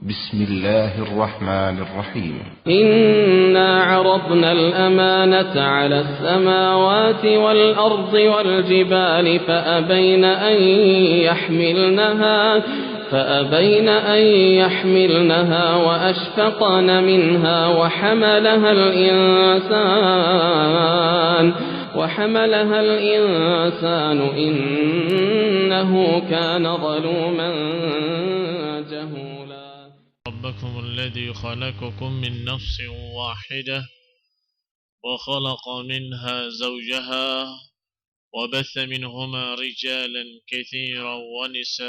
بسم الله الرحمن الرحيم إنا عرضنا الأمانة على السماوات والأرض والجبال فأبين أن يحملنها وأشفقن منها وحملها الإنسان إنه كان ظلوما جهولا. ربكم الذي خلقكم من نفس واحدة وخلق منها زوجها وبث منهما رجالا كثيرا ونساء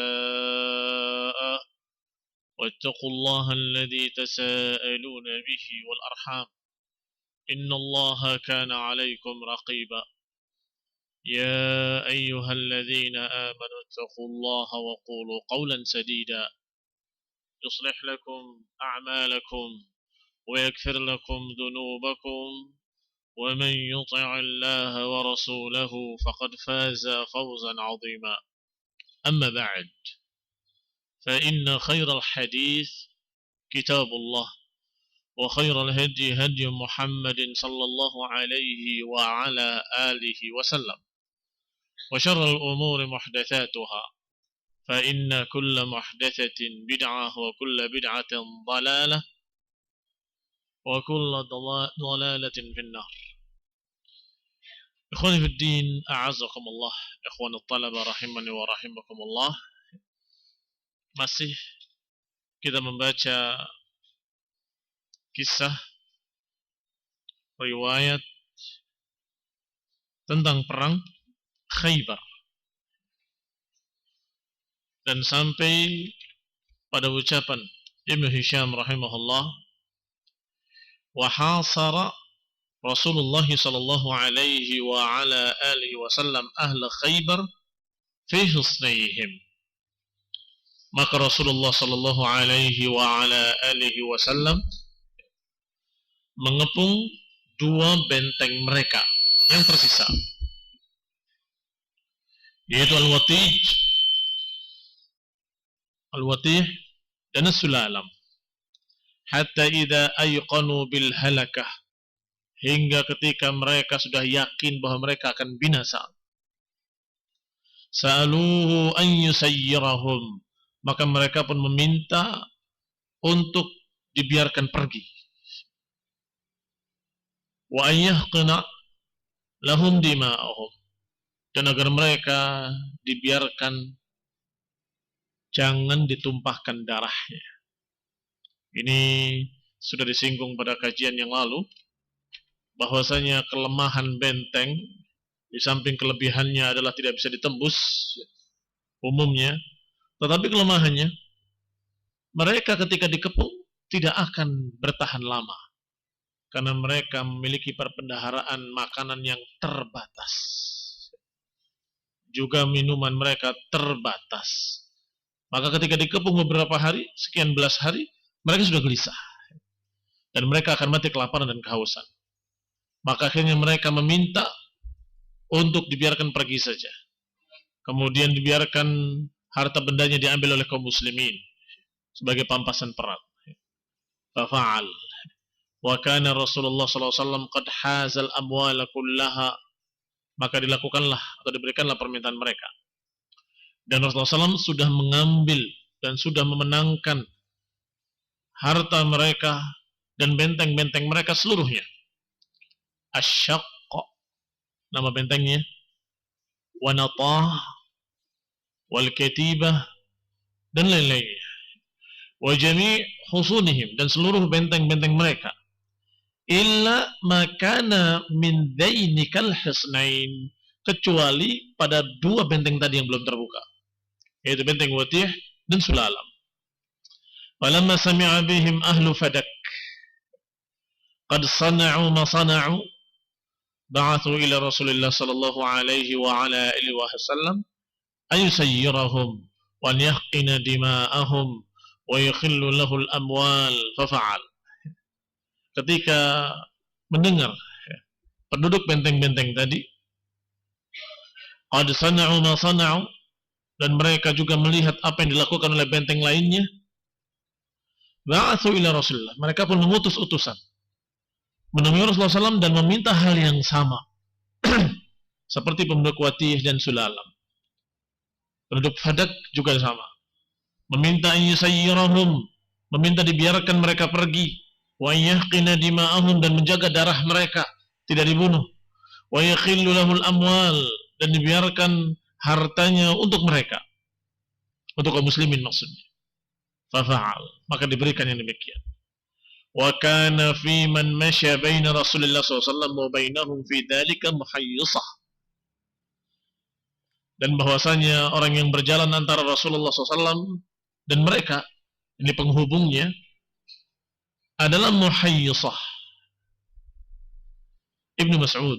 واتقوا الله الذي تساءلون به والأرحام إن الله كان عليكم رقيبا. يا أيها الذين آمنوا اتقوا الله وقولوا قولا سديدا يصلح لكم أعمالكم ويغفر لكم ذنوبكم ومن يطع الله ورسوله فقد فاز فوزا عظيما. أما بعد، فإن خير الحديث كتاب الله وخير الهدي هدي محمد صلى الله عليه وعلى آله وسلم وشر الأمور محدثاتها فإن كل محدثة بدعة وكل بدعة ضلالة وكل ضلالة في النار. إخواني في الدين أعزكم الله، إخوان الطلبة rahimani wa rahimakumullah. Masih kita membaca kisah riwayat tentang perang Khaybar dan sampai pada ucapan Ibnu Hisham rahimahullah, wa hasara Rasulullah sallallahu alaihi wa ala alihi wasallam ahla Khaybar fi husnayhim. Maka Rasulullah sallallahu alaihi wa ala alihi wasallam mengepung dua benteng mereka yang tersisa, yaitu Al-Watih dan As-Sulalam, hatta idza ayqanu bil halakah, hingga ketika mereka sudah yakin bahwa mereka akan binasa. Sa'aluhu an yusayyirahum, maka mereka pun meminta untuk dibiarkan pergi. Wa an yahqina lahum dima'ahum, dan agar mereka dibiarkan jangan ditumpahkan darahnya. Ini sudah disinggung pada kajian yang lalu, bahwasanya kelemahan benteng di samping kelebihannya adalah tidak bisa ditembus umumnya, tetapi kelemahannya mereka ketika dikepung tidak akan bertahan lama karena mereka memiliki perbendaharaan makanan yang terbatas, juga minuman mereka terbatas. Maka ketika dikepung beberapa hari, sekian belas hari, mereka sudah gelisah dan mereka akan mati kelaparan dan kehausan. Maka akhirnya mereka meminta untuk dibiarkan pergi saja. Kemudian dibiarkan harta bendanya diambil oleh kaum muslimin sebagai pampasan perang. Fa'al. Wa kana Rasulullah sallallahu alaihi wasallam qad hazal amwala kullaha. Maka dilakukanlah atau diberikanlah permintaan mereka. Dan Rasulullah SAW sudah mengambil dan sudah memenangkan harta mereka dan benteng-benteng mereka seluruhnya. Asyaqqa, nama bentengnya, Wanatah, Wal-Katibah, dan lain-lainnya. Wa jami' husunihim, dan seluruh benteng-benteng mereka. Illa makana min dhainikal hisnain, kecuali pada dua benteng tadi yang belum terbuka, yaitu benteng Watih dan Sulalam. Walamma sami'a bihim ahlu Fadak qad sana'u ma sana'u ba'athu ila Rasulillah sallallahu alaihi wa ala alihi wasallam ayusayyirahum wa yahqina dima'ahum wa yukhillu lahu al-amwal fafa'al. Ketika mendengar penduduk benteng-benteng tadi qad sana'u ma sana'u, dan mereka juga melihat apa yang dilakukan oleh benteng lainnya, ba'atsu ila Rasulullah. Mereka pun mengutus utusan menemui Rasulullah SAW dan meminta hal yang sama. Seperti penduduk Watih dan Sulalam. Penduduk Fadak juga sama. Meminta an yusayyirahum, meminta dibiarkan mereka pergi. Wa yahqina dima'ahum, dan menjaga darah mereka, tidak dibunuh. Wa yakhillu lahul amwal, dan dibiarkan hartanya untuk mereka. Untuk kaum muslimin maksudnya. Fafa'al, maka diberikan yang demikian. Wa kana fi man masya baina Rasulullah SAW wa bainahum fi dhalika muhayyisah. Dan bahwasanya orang yang berjalan antara Rasulullah SAW dan mereka, ini penghubungnya, adalah muhayyisah. Ibnu Mas'ud,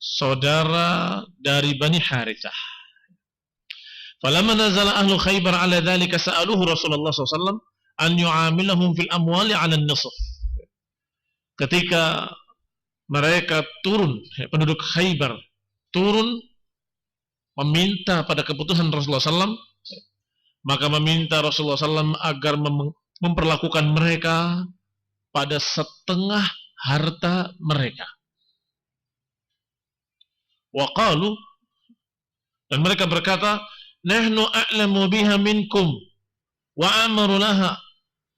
saudara dari Bani Harithah. Falamma nazala ahlu Khaybar ala dhalika sa'aluhu Rasulullah SAW an yu'amilahum fil amwali ala nisf. Ketika mereka turun, penduduk Khaybar turun meminta pada keputusan Rasulullah SAW, maka meminta Rasulullah SAW agar memperlakukan mereka pada setengah harta mereka. Wa qalu, dan mereka berkata, nahnu a'lamu biha minkum wa amaru laha,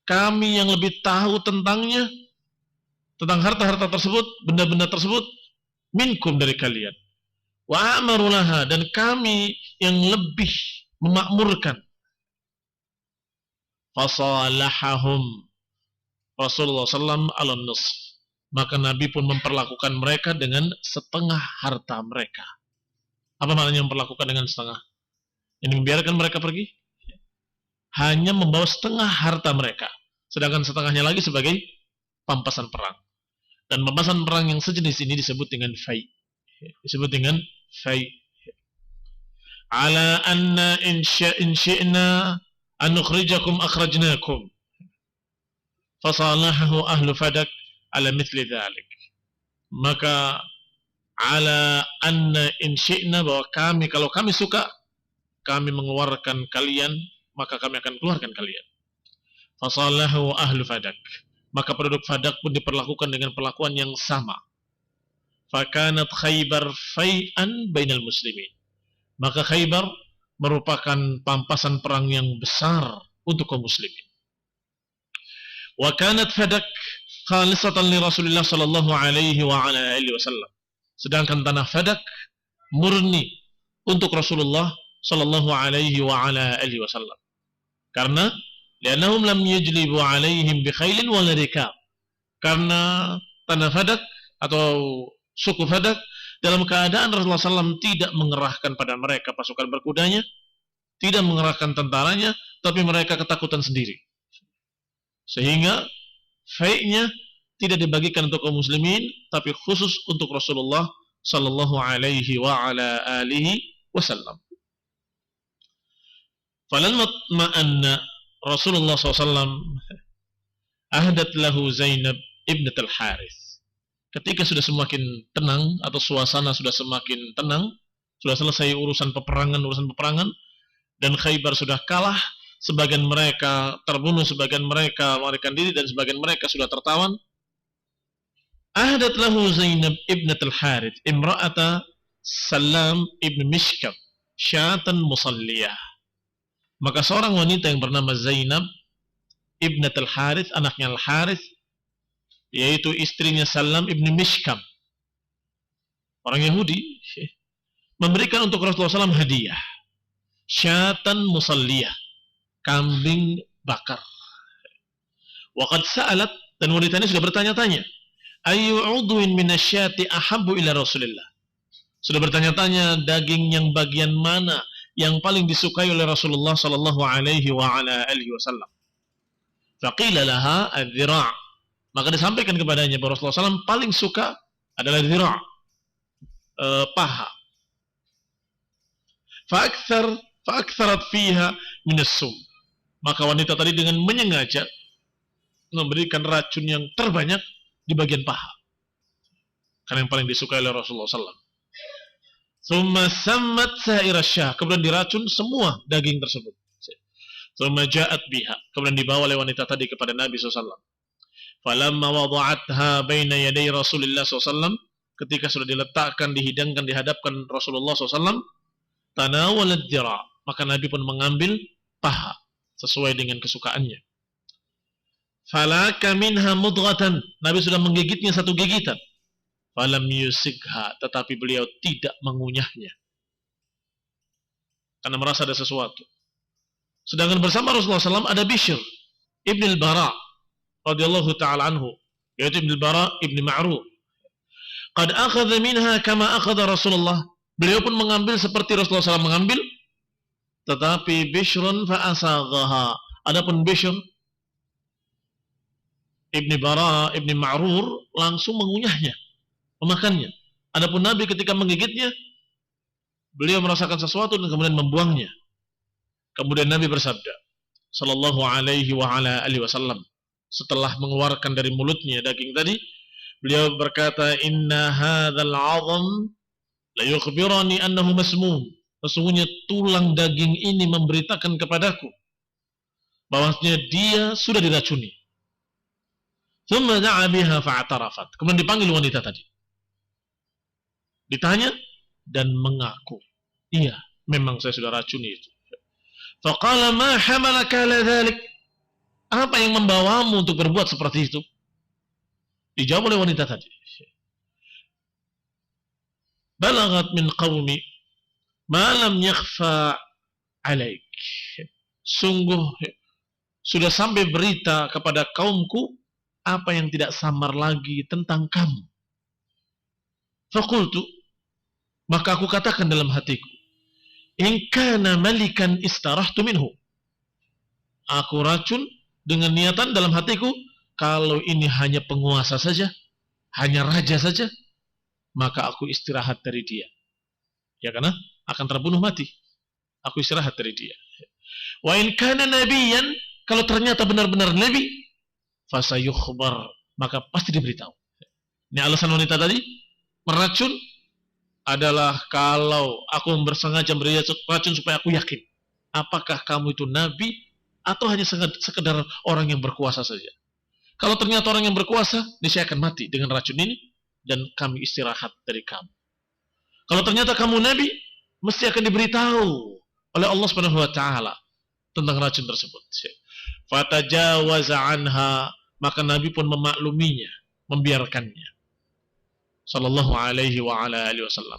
kami yang lebih tahu tentangnya, tentang harta-harta tersebut, benda-benda tersebut, minkum, dari kalian, wa amaru laha, dan kami yang lebih memakmurkan. Fasalahahum Rasulullah SAW ala nisf, maka Nabi pun memperlakukan mereka dengan setengah harta mereka. Apa maknanya memperlakukan dengan setengah? Ini membiarkan mereka pergi, hanya membawa setengah harta mereka, sedangkan setengahnya lagi sebagai pampasan perang. Dan pampasan perang yang sejenis ini disebut dengan fai. Disebut dengan fai. Ala anna in syi'na an nukhrijakum akhrajnakum. Fasalahahu ahlu Fadak ala mithli dhalik. Maka ala anna in syi'na, bahwa kami, kalau kami suka, kami mengeluarkan kalian, maka kami akan keluarkan kalian. Fasalahu ahlu Fadak, maka penduduk Fadak pun diperlakukan dengan perlakuan yang sama. Fakanat Khaybar fai'an bainal muslimin, maka Khaybar merupakan pampasan perang yang besar untuk kaum muslimin. Wa kanat Fadak khalisatan li Rasulillah sallallahu alaihi wa ala alihi wasallam, sedangkan tanah Fadak murni untuk Rasulullah sallallahu alaihi wa ala alihi wasallam. Karena li'annahum lam yajlibu alaihim bi khailin wala rikab. Karena tanah Fadak atau suku Fadak dalam keadaan Rasulullah SAW tidak mengerahkan pada mereka pasukan berkudanya, tidak mengerahkan tentaranya, tapi mereka ketakutan sendiri. Sehingga fai'nya tidak dibagikan untuk kaum muslimin, tapi khusus untuk Rasulullah sallallahu alaihi wa ala alihi wasallam. Falamma ma'anna Rasulullah SAW ahdat lahu Zainab ibnat al-Harith. Ketika sudah semakin tenang, atau suasana sudah semakin tenang, sudah selesai urusan peperangan, dan Khaybar sudah kalah, sebagian mereka terbunuh, sebagian mereka melarikan diri, dan sebagian mereka sudah tertawan. Ahdat lahu Zainab ibnat al-Harith imra'ata Salam ibn Mishkab syatan musalliyah. Maka seorang wanita yang bernama Zainab ibnat al-Harith, anaknya al-Harith, yaitu istrinya Salam ibn Mishkam, orang Yahudi, memberikan untuk Rasulullah SAW hadiah syatan musalliyah, kambing bakar. Waqad sa'alat, dan wanita ini sudah bertanya-tanya, ayu udwin minasyati ahabbu ila Rasulillah, sudah bertanya-tanya daging yang bagian mana yang paling disukai oleh Rasulullah sallallahu alaihi wa ala alihi wasallam. Faqila laha adh-dhira', maka disampaikan kepadanya bahwa Rasulullah SAW paling suka adalah dhira', paha. Fa'aktharat fiha min as-sum, maka wanita tadi dengan menyengaja memberikan racun yang terbanyak di bagian paha, karena yang paling disukai oleh Rasulullah SAW. Tsumma sammat sa'ira syah, kemudian diracun semua daging tersebut. Thumma ja'at biha. Kemudian dibawa oleh wanita tadi kepada Nabi SAW. Falamma wada'atha baina yaday Rasulullah SAW. Ketika sudah diletakkan, dihidangkan, dihadapkan Rasulullah SAW. Tanawalat dira. Maka Nabi pun mengambil paha. Sesuai dengan kesukaannya. Falaka minha mudghatan. Nabi sudah menggigitnya satu gigitan. Falam yusigha. Tetapi beliau tidak mengunyahnya. Karena merasa ada sesuatu. Sedangkan bersama Rasulullah SAW ada Bishr ibn al-Bara radhiyallahu ta'ala anhu, yaitu ibn al-Bara ibn Ma'rur. Qad akhadha minha kama akhadha Rasulullah. Beliau pun mengambil seperti Rasulullah SAW mengambil, tetapi Bishrun fa'asaghaha. Adapun Bishr ibn Bara ibn Ma'rur langsung mengunyahnya, memakannya. Adapun Nabi ketika menggigitnya, beliau merasakan sesuatu dan kemudian membuangnya. Kemudian Nabi bersabda, sallallahu alaihi wa ala alihi wasallam, setelah mengeluarkan dari mulutnya daging tadi, beliau berkata, inna hadzal 'azam la yukhbirani annahu masmum. Sesungguhnya tulang daging ini memberitakan kepadaku bahwasanya dia sudah diracuni. Thumma da'a biha fa'tarafat. Kemudian dipanggil wanita tadi. Ditanya dan mengaku, iya, memang saya sudah racuni itu. Faqala ma hamalaka ala dhalik. Apa yang membawamu untuk berbuat seperti itu? Dijawab oleh wanita tadi. Balagat min qaumi ma lam yakhfa alaik. Sungguh sudah sampai berita kepada kaumku apa yang tidak samar lagi tentang kamu. Faqultu, maka aku katakan dalam hatiku, in kana malikan istarahtu minhu. Aku racun dengan niatan dalam hatiku, kalau ini hanya penguasa saja, hanya raja saja, maka aku istirahat dari dia. Ya, karena akan terbunuh mati. Aku istirahat dari dia. Wa in kana nabiyan, kalau ternyata benar-benar nabi, fasayukhbar, maka pasti diberitahu. Ini alasan wanita tadi meracun adalah kalau aku bersengaja beri racun supaya aku yakin apakah kamu itu nabi atau hanya sekedar orang yang berkuasa saja. Kalau ternyata orang yang berkuasa, niscaya akan mati dengan racun ini dan kami istirahat dari kamu. Kalau ternyata kamu nabi, mesti akan diberitahu oleh Allah Subhanahu wa taala tentang racun tersebut. Fatajawaza anha, maka Nabi pun memakluminya, membiarkannya. Sallallahu alaihi wa ala alihi wasallam.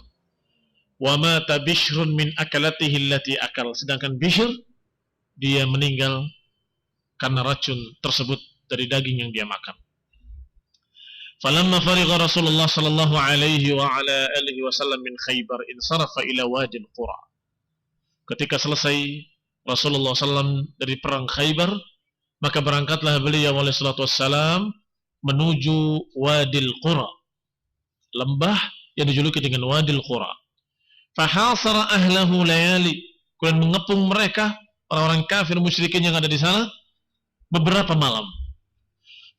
Wa mata Bishrun min akalatihi allati akal. Sedangkan Bishr, dia meninggal karena racun tersebut dari daging yang dia makan. Falamma farigha Rasulullah sallallahu alaihi wa ala alihi wasallam min Khaybar, insarafa ila wadi al-Qura. Ketika selesai Rasulullah SAW dari perang Khaybar, maka berangkatlah beliau alaihi salatu wassalam menuju Wadil Qura, lembah yang dijuluki dengan Wadil Qura. Fahasara ahlahu layali, kemudian mengepung mereka orang-orang kafir musyrikin yang ada di sana beberapa malam.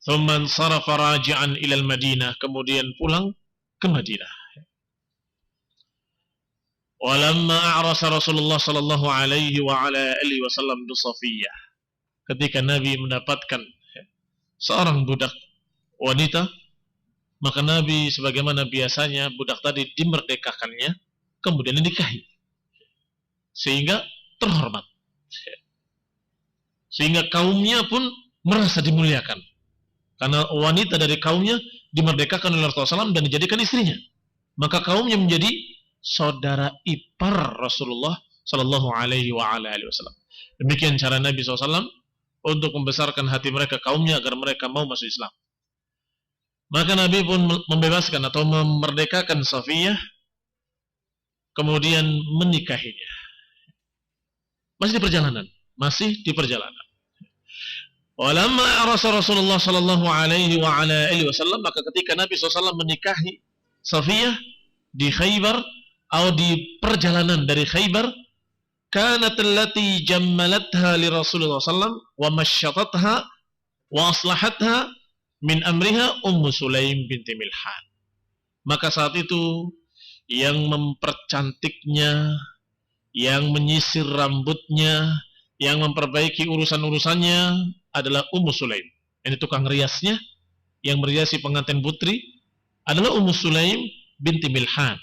Thumman sarafa raji'an ilal Madinah, kemudian pulang ke Madinah. Walamma a'rasa Rasulullah sallallahu alaihi wa ala alihi wasallam bi Safiyah, ketika Nabi mendapatkan seorang budak wanita, maka Nabi sebagaimana biasanya budak tadi dimerdekakannya, kemudian dinikahi, sehingga terhormat, sehingga kaumnya pun merasa dimuliakan karena wanita dari kaumnya dimerdekakan oleh Rasulullah SAW dan dijadikan istrinya, maka kaumnya menjadi saudara ipar Rasulullah Sallallahu Alaihi Wasallam. Demikian cara Nabi SAW untuk membesarkan hati mereka kaumnya agar mereka mau masuk Islam. Maka Nabi pun membebaskan atau memerdekakan Safiyah, kemudian menikahinya. Masih di perjalanan. Walamma arasa Rasulullah Sallallahu Alaihi Wasallam, maka ketika Nabi SAW menikahi Safiyah di Khaybar, atau di perjalanan dari Khaybar, kanat allati jammalatha li Rasulullah sallam wa masyatatha wa aslahatha min amriha Ummu Sulaim binti Milhan. Maka saat itu yang mempercantiknya, yang menyisir rambutnya, yang memperbaiki urusan-urusannya adalah Ummu Sulaim. Ini tukang riasnya, yang meriasi pengantin putri adalah Ummu Sulaim binti Milhan.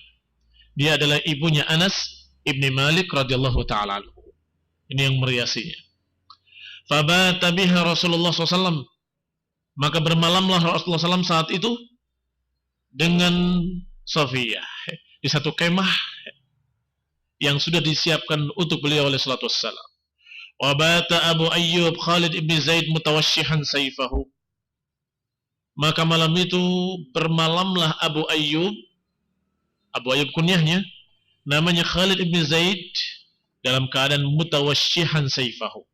Dia adalah ibunya Anas ibni Malik radhiyallahu ta'ala anhu. Ini yang meriasinya. Fabata biha Rasulullah SAW. Maka bermalamlah Rasulullah SAW saat itu dengan Safiyah di satu kemah yang sudah disiapkan untuk beliau oleh salatu wassalam. Wabata Abu Ayyub Khalid ibn Zaid mutawashshihan sayfahu. Maka malam itu bermalamlah Abu Ayyub kunyahnya, namanya Khalid ibn Zaid, dalam keadaan mutawashshihan sayfahu,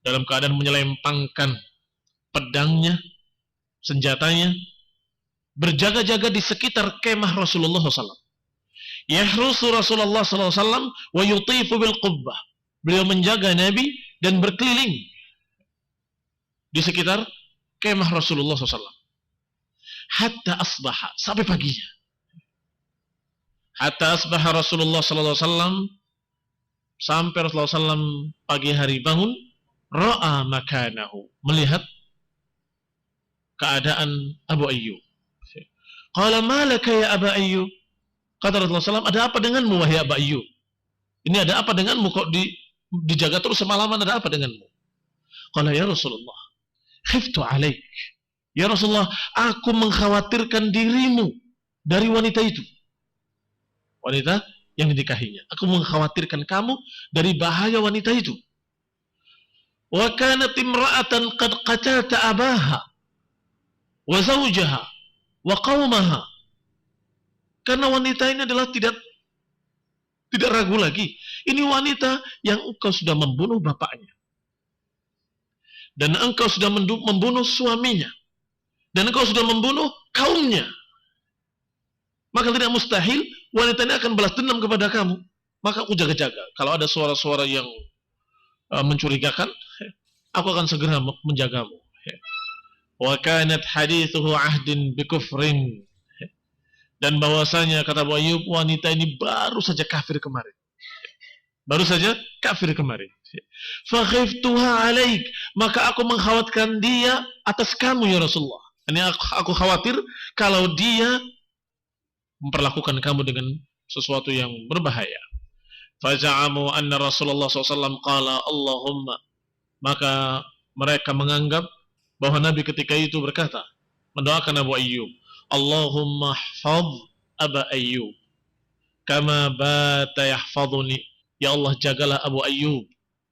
dalam keadaan menyelempangkan pedangnya, senjatanya, berjaga-jaga di sekitar kemah Rasulullah SAW. Yahrusu Rasulullah SAW wa yutifu bil qubbah. Beliau menjaga Nabi dan berkeliling di sekitar kemah Rasulullah SAW. Hatta asbaha, sampai paginya. Hatta asbaha Rasulullah SAW, sampai Rasulullah SAW pagi hari bangun, ra'a makanahu, melihat keadaan Abu Ayyub. Qala malaka ya Abu Ayyub. Kata Rasulullah SAW, ada apa denganmu wahai Abu Ayyub? Ini ada apa denganmu kok dijaga terus semalaman, ada apa denganmu? Qala ya Rasulullah, khiftu alaik. Ya Rasulullah, aku mengkhawatirkan dirimu dari wanita itu. Wanita yang dinikahinya. Aku mengkhawatirkan kamu dari bahaya wanita itu. Wa kanat imra'atan qad qatalta abaha wa zawjaha wa qaumaha. Karena wanita ini adalah tidak ragu lagi. Ini wanita yang engkau sudah membunuh bapaknya. Dan engkau sudah membunuh suaminya. Dan engkau sudah membunuh kaumnya. Maka tidak mustahil wanita ini akan balas dendam kepada kamu. Maka aku jaga-jaga. Kalau ada suara-suara yang mencurigakan, aku akan segera menjagamu. Wa kanat hadithuhu ahdin bikufrin. Dan bahwasanya kata Abu Ayyub, wanita ini baru saja kafir kemarin. Baru saja kafir kemarin. Fa khiftuha alaik, maka aku mengkhawatirkan dia atas kamu ya Rasulullah. Ini aku khawatir kalau dia memperlakukan kamu dengan sesuatu yang berbahaya. Faja'amu anna Rasulullah SAW qala Allahumma. Maka mereka menganggap bahwa Nabi ketika itu berkata, mendoakan Abu Ayyub, Allahumma hafadh Aba Ayyub kama bata yahfadhuni. Ya Allah, jagalah Abu Ayyub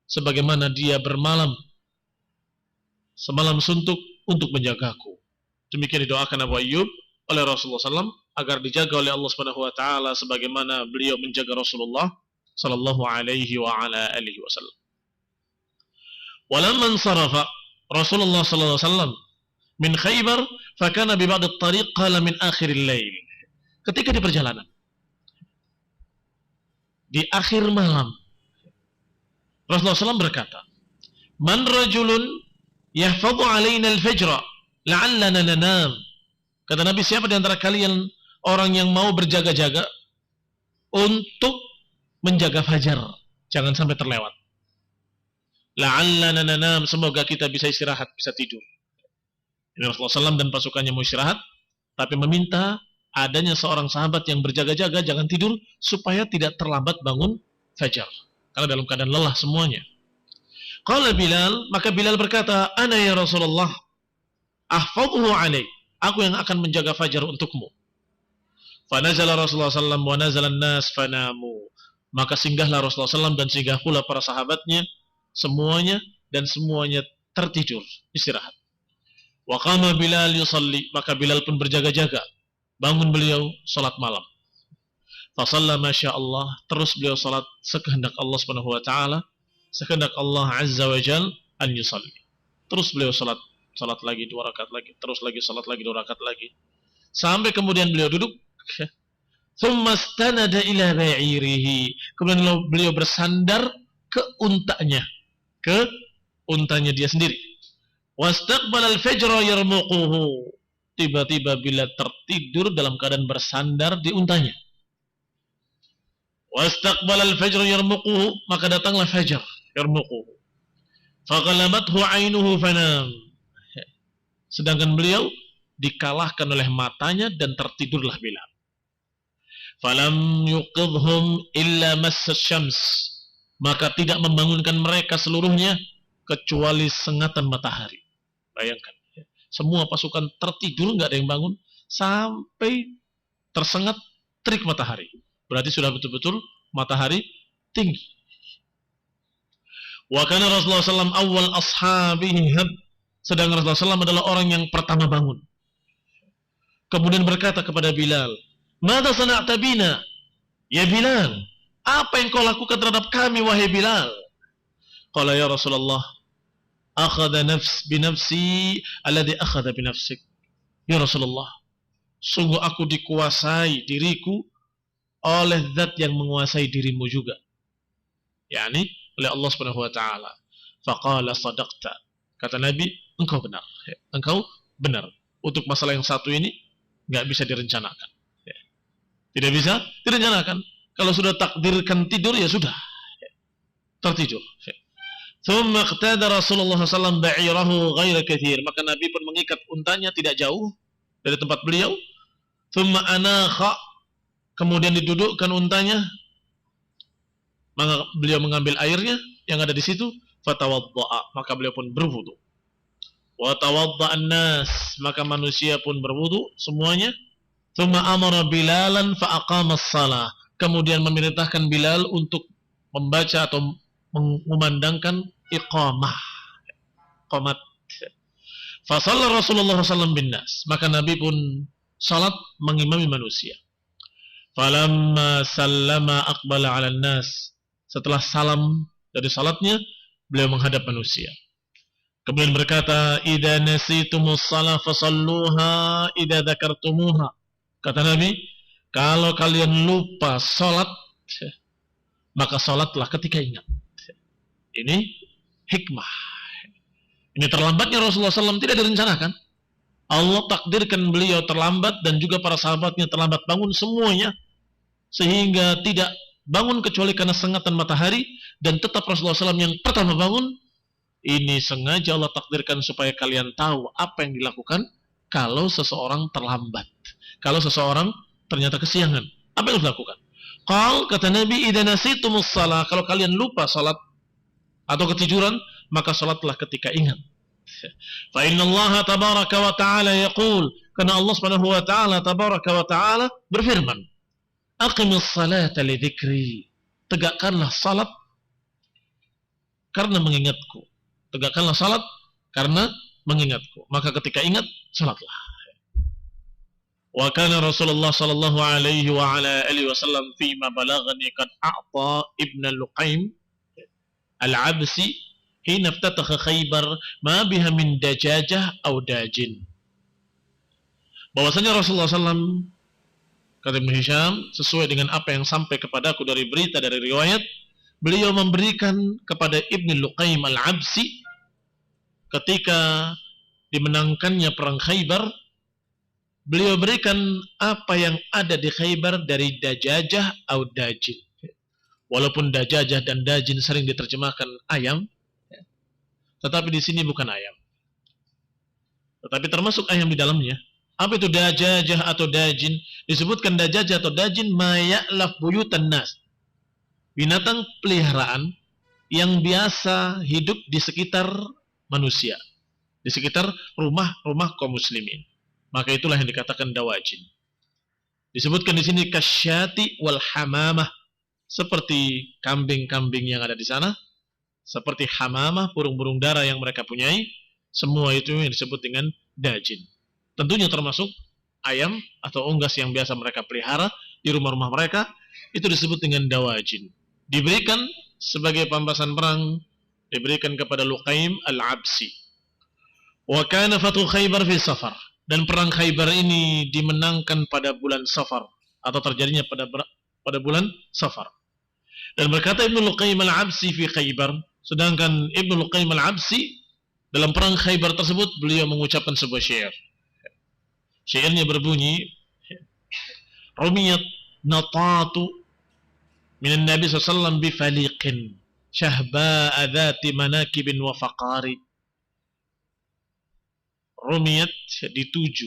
sebagaimana dia bermalam semalam suntuk untuk menjagaku. Demikian didoakan Abu Ayyub oleh Rasulullah SAW agar dijaga oleh Allah Subhanahu wa taala sebagaimana beliau menjaga Rasulullah sallallahu alaihi wa ala alihi wasallam. Walamman sarafa Rasulullah sallallahu alaihi wasallam min Khaybar fakana bi ba'd at-tariq qala min akhir al-lail. Ketika di perjalanan di akhir malam Rasulullah SAW berkata, "Man rajulun yahfadhu alaina al-fajra la'allana nanam." Kata Nabi, siapa di antara kalian orang yang mau berjaga-jaga untuk menjaga fajar, jangan sampai terlewat. La'allana nanam, semoga kita bisa istirahat, bisa tidur. Ini Rasulullah SAW dan pasukannya mau istirahat, tapi meminta adanya seorang sahabat yang berjaga-jaga, jangan tidur, supaya tidak terlambat bangun fajar. Karena dalam keadaan lelah semuanya. Qala Bilal, maka Bilal berkata, Ana ya Rasulullah, ahfadhu alaik, aku yang akan menjaga fajar untukmu. Fanazala Rasulullah SAW wa nazalan nas fanamu. Maka singgahlah Rasulullah SAW dan singgah pula para sahabatnya, semuanya tertidur, istirahat. Wa qama Bilal yusalli, maka Bilal pun berjaga-jaga, bangun beliau salat malam. Fa shalla masya Allah, terus beliau salat sekehendak Allah Subhanahu wa taala, sekehendak Allah Azza wa Jalla an yusalli. Terus beliau salat lagi 2 rakaat lagi, terus lagi salat lagi 2 rakaat lagi. Sampai kemudian beliau duduk. Thumma istanada ila ba'irihi. Kemudian beliau bersandar ke untanya dia sendiri. Wastaqbala al-fajra yarmuquhu. Tiba-tiba bila tertidur dalam keadaan bersandar di untanya. Wastaqbala al-fajra yarmuquhu, maka datanglah fajar yarmuquhu. Faghalabathu 'ainuhu fanam. Sedangkan beliau dikalahkan oleh matanya dan tertidurlah Bilal. Falam yuqidhum illa massa syams. Maka tidak membangunkan mereka seluruhnya kecuali sengatan matahari. Bayangkan, semua pasukan tertidur, nggak ada yang bangun sampai tersengat terik matahari. Berarti sudah betul-betul matahari tinggi. Wa kana Rasulullah SAW awal ashabihi had. Sedangkan Rasulullah SAW adalah orang yang pertama bangun. Kemudian berkata kepada Bilal, "Madza sana'ta bina? Ya Bilal, apa yang kau lakukan terhadap kami wahai Bilal?" Qala ya Rasulullah, "Akhadha binafsi alladhi akhadha binafsik." Ya Rasulullah, sungguh aku dikuasai diriku oleh zat yang menguasai dirimu juga. yakni oleh Allah Subhanahu wa taala. Faqala sadaqta. Kata Nabi, engkau benar. Engkau benar. Untuk masalah yang satu ini enggak bisa direncanakan. Tidak bisa direncanakan. Kalau sudah takdirkan tidur ya sudah. Tertidur. Thumma iqtada Rasulullah SAW ba'irahu ghaira kathir. Maka Nabi pun mengikat untanya tidak jauh dari tempat beliau. Thumma anakha. Kemudian didudukkan untanya. Maka beliau mengambil airnya yang ada di situ. Fatawadda'a. Maka beliau pun berwudu. Wa tawadda'an nas. Maka manusia pun berwudu semuanya. Thumma amara Bilalan fa'aqama as-salah. Kemudian memerintahkan Bilal untuk membaca atau mengumandangkan iqamah. Qamat. Fa shalla Rasulullah sallallahu bin nas. Maka Nabi pun salat mengimami manusia. Falamma sallama aqbala 'alan nas. Setelah salam dari salatnya, beliau menghadap manusia. Kemudian berkata, "Idza nasitumus shalah fasalluha idza dzakartumuha." Kata Nabi, kalau kalian lupa salat, maka salatlah ketika ingat. Ini hikmah. Ini terlambatnya Rasulullah SAW tidak direncanakan. Allah takdirkan beliau terlambat dan juga para sahabatnya terlambat bangun semuanya. Sehingga tidak bangun kecuali karena sengatan matahari. Dan tetap Rasulullah SAW yang pertama bangun. Ini sengaja Allah takdirkan supaya kalian tahu apa yang dilakukan kalau seseorang terlambat. Kalau seseorang ternyata kesiangan. Apa yang harus dilakukan? Kata Nabi, idza nasitumus shalah. Kalau kalian lupa salat atau ketiduran, maka salatlah ketika ingat. Fa innallaha tabaraka wa ta'ala yaqul. Karena Allah Subhanahu wa ta'ala tabaraka wa ta'ala berfirman, "Aqimus salata li dzikri." Tegakkanlah salat karena mengingatku. Tegakkanlah salat karena mengingatku. Maka ketika ingat, salatlah. Wa kana Rasulullah sallallahu alaihi wa ala alihi wasallam fi ma balaghani qad a'ta Ibn Luqaim Al-Absi hina iftatakha Khaybar ma biha min dajajah aw dajin. Bahwasanya Rasulullah SAW, kata Ibn Hisham, sesuai dengan apa yang sampai kepadaku dari berita dari riwayat, beliau memberikan kepada Ibn Luqaim Al-Absi ketika dimenangkannya perang Khaybar, beliau berikan apa yang ada di Khaybar dari dajajah atau dajin. Walaupun dajajah dan dajin sering diterjemahkan ayam, tetapi di sini bukan ayam. Tetapi termasuk ayam di dalamnya. Apa itu dajajah atau dajin? Disebutkan dajajah atau dajin ma ya'laf buyutan nas. Binatang peliharaan yang biasa hidup di sekitar manusia, di sekitar rumah-rumah kaum muslimin. Maka itulah yang dikatakan dawajin. Disebutkan di sini kasyati wal hamamah, seperti kambing-kambing yang ada di sana, seperti hamamah, burung-burung dara yang mereka punyai, semua itu yang disebut dengan dajin. Tentunya termasuk ayam atau unggas yang biasa mereka pelihara di rumah-rumah mereka, itu disebut dengan dawajin. Diberikan sebagai pambasan perang, diberikan kepada Luqaim Al-Absi. Wa kana Fathu Khaybar fi Safar. Dan perang Khaybar ini dimenangkan pada bulan Safar, atau terjadinya pada bulan Safar. Dan berkata Ibnu Luqaim Al-Absi fi Khaybar, sedangkan Ibnu Luqaim Al-Absi dalam perang Khaybar tersebut beliau mengucapkan sebuah syair. Syairnya berbunyi, "Rumiyat natatu minan Nabi sallallahu alaihi wasallam bi faliqin syahba'a dzati manakibin wa faqari. Rumiyat dituju.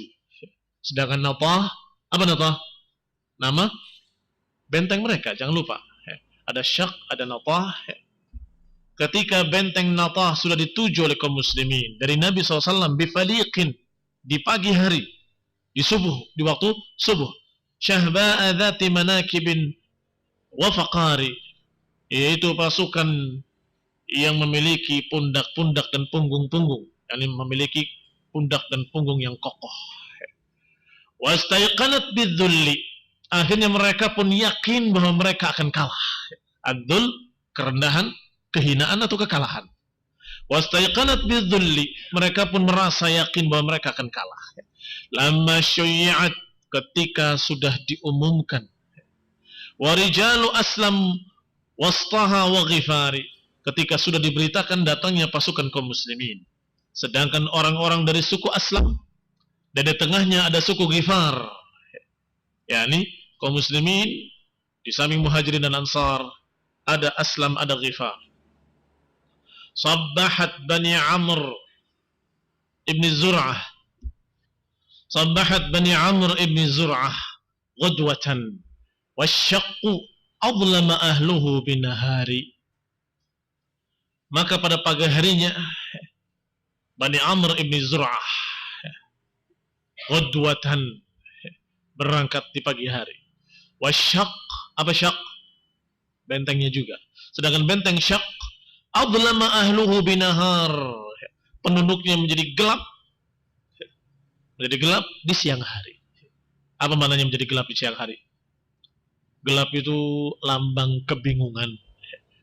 Sedangkan Natah, apa Natah? Nama benteng mereka, jangan lupa. Ada Syaq, ada Natah. Ketika benteng Natah sudah dituju oleh kaum muslimin dari Nabi SAW bifaliqin, di pagi hari, di subuh, di waktu subuh. Syahba'a dzati manakibin wa faqari, yaitu pasukan yang memiliki pundak-pundak dan punggung-punggung, yakni memiliki pundak dan punggung yang kokoh. Wastaiqanat bidzulli, akhirnya mereka pun yakin bahwa mereka akan kalah. Adzul, kerendahan, kehinaan atau kekalahan. Wastaiqanat bidzulli, mereka pun merasa yakin bahwa mereka akan kalah. Lamma syuyyi'at, ketika sudah diumumkan. Warijalu aslam wastaha wa ghifari, ketika sudah diberitakan datangnya pasukan kaum muslimin. Sedangkan orang-orang dari suku Aslam, dan di tengahnya ada suku Ghifar, yakni kaum muslimin di samping Muhajirin dan Ansar ada Aslam, ada Ghifar. Sabbahat Bani Amr ibn Zur'ah, Sabbahat Bani Amr ibn Zur'ah ghudwatan wasyaqqu adlama ahluhu binahari. Maka pada pagi harinya Bani Amr ibn Zur'ah ghudwatan, berangkat di pagi hari. Wasyaq, apa Syaq? Bentengnya juga. Sedangkan benteng Syaq adlama ahluhu binahar, penduduknya menjadi gelap, di siang hari. Apa maknanya menjadi gelap di siang hari? Gelap itu lambang kebingungan.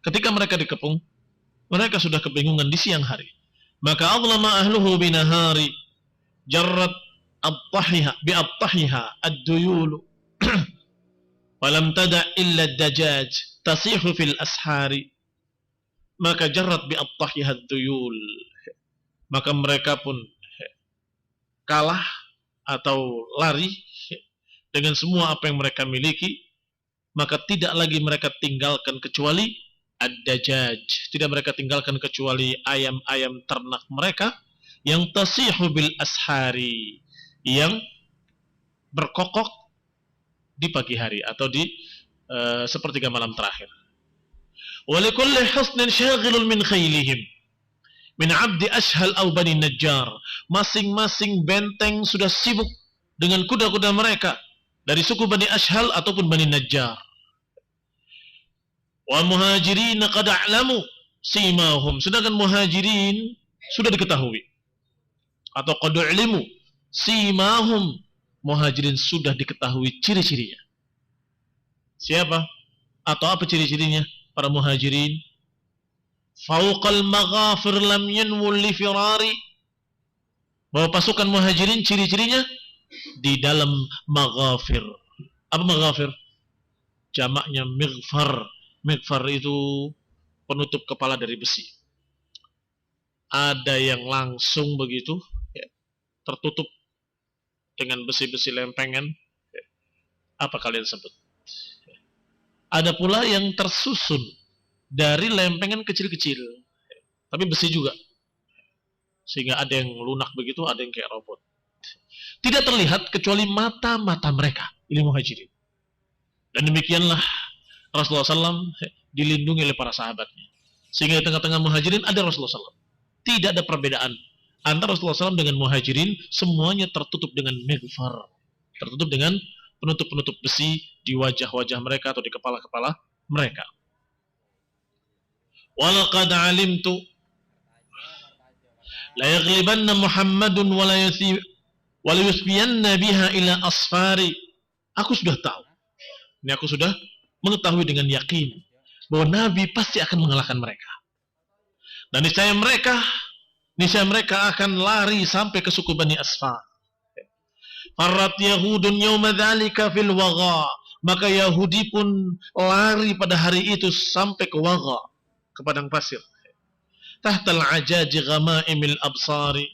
Ketika mereka dikepung, mereka sudah kebingungan di siang hari. Maka adlama ahluhu binahari, jarrat abtahiha biabtahiha ad-duyul walam tada illa ad-dajaj tasihu fil ashari. Maka jarrat biabtahiha ad-duyul, maka mereka pun kalah atau lari dengan semua apa yang mereka miliki. Maka tidak lagi mereka tinggalkan kecuali ad-dajaj, tidak mereka tinggalkan kecuali ayam-ayam ternak mereka yang tasihu bil ashari, yang berkokok di pagi hari atau di sepertiga malam terakhir. Walikulli husnin syaghilun min khaylihim min abdi ashhal aw bani najjar, masing-masing benteng sudah sibuk dengan kuda-kuda mereka dari suku Bani Ashhal ataupun Bani Najjar. Wa muhajirin qad a'lamu simahum, sedangkan muhajirin sudah diketahui atau qad u'limu simahum, muhajirin sudah diketahui ciri-cirinya. Siapa atau apa ciri-cirinya para muhajirin? Fauqal maghafir lam yanwul li firari, bahwa pasukan muhajirin ciri-cirinya di dalam maghafir. Apa maghafir? Jamaknya mighfar. Mighfar itu penutup kepala dari besi. Ada yang langsung begitu ya, tertutup dengan besi-besi lempengan. Ya. Apa kalian sebut? Ya. Ada pula yang tersusun dari lempengan kecil-kecil, ya, tapi besi juga. Sehingga ada yang lunak begitu, ada yang kayak robot. Tidak terlihat kecuali mata-mata mereka, ini muhajirin. Dan demikianlah Rasulullah SAW dilindungi oleh para sahabatnya. Sehingga di tengah-tengah muhajirin ada Rasulullah SAW. Tidak ada perbedaan antara Rasulullah SAW dengan muhajirin, semuanya tertutup dengan mighfar, tertutup dengan penutup-penutup besi di wajah-wajah mereka atau di kepala-kepala mereka. Walaqad alimtu la yaghlibanna Muhammadun wa la yusbiyanna biha ila asfari. Aku sudah tahu. Ini aku sudah mengetahui dengan yakin bahwa Nabi pasti akan mengalahkan mereka. Dan niscaya mereka akan lari sampai ke suku Bani Asfar. Farrat Yahudun yawma dzalika fil wagha, maka Yahudi pun lari pada hari itu sampai ke Wagha, ke padang pasir. Tahtal ajaji ghamaimil absari.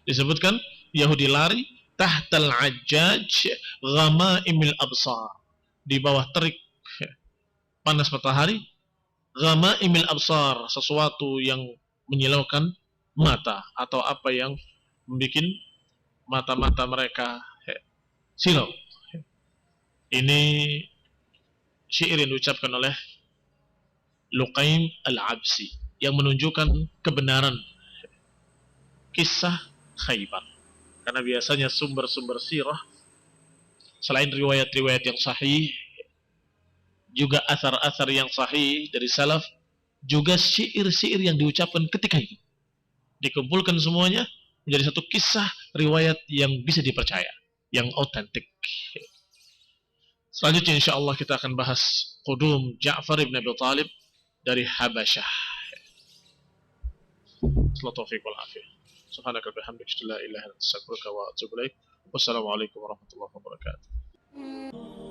Disebutkan Yahudi lari tahtal ajaj ghamaimil absar, di bawah terik panas matahari, ghamaimil absar, sesuatu yang menyilaukan mata atau apa yang membuat mata-mata mereka silau. Ini syair yang diucapkan oleh Luqaim Al-Absi yang menunjukkan kebenaran kisah Khaybar. Karena biasanya sumber-sumber sirah selain riwayat-riwayat yang sahih, juga asar-asar yang sahih dari salaf, juga syair-syair yang diucapkan ketika itu dikumpulkan semuanya menjadi satu kisah riwayat yang bisa dipercaya, yang otentik. Selanjutnya insyaallah kita akan bahas qudum Ja'far ibn Abi Thalib dari Habasyah. Sallallahu taufiq wal afiyah. Subhanaka bihamdika la ilaha illa anta astaghfiruka wa atubu ilaik. Wassalamualaikum warahmatullahi wabarakatuh.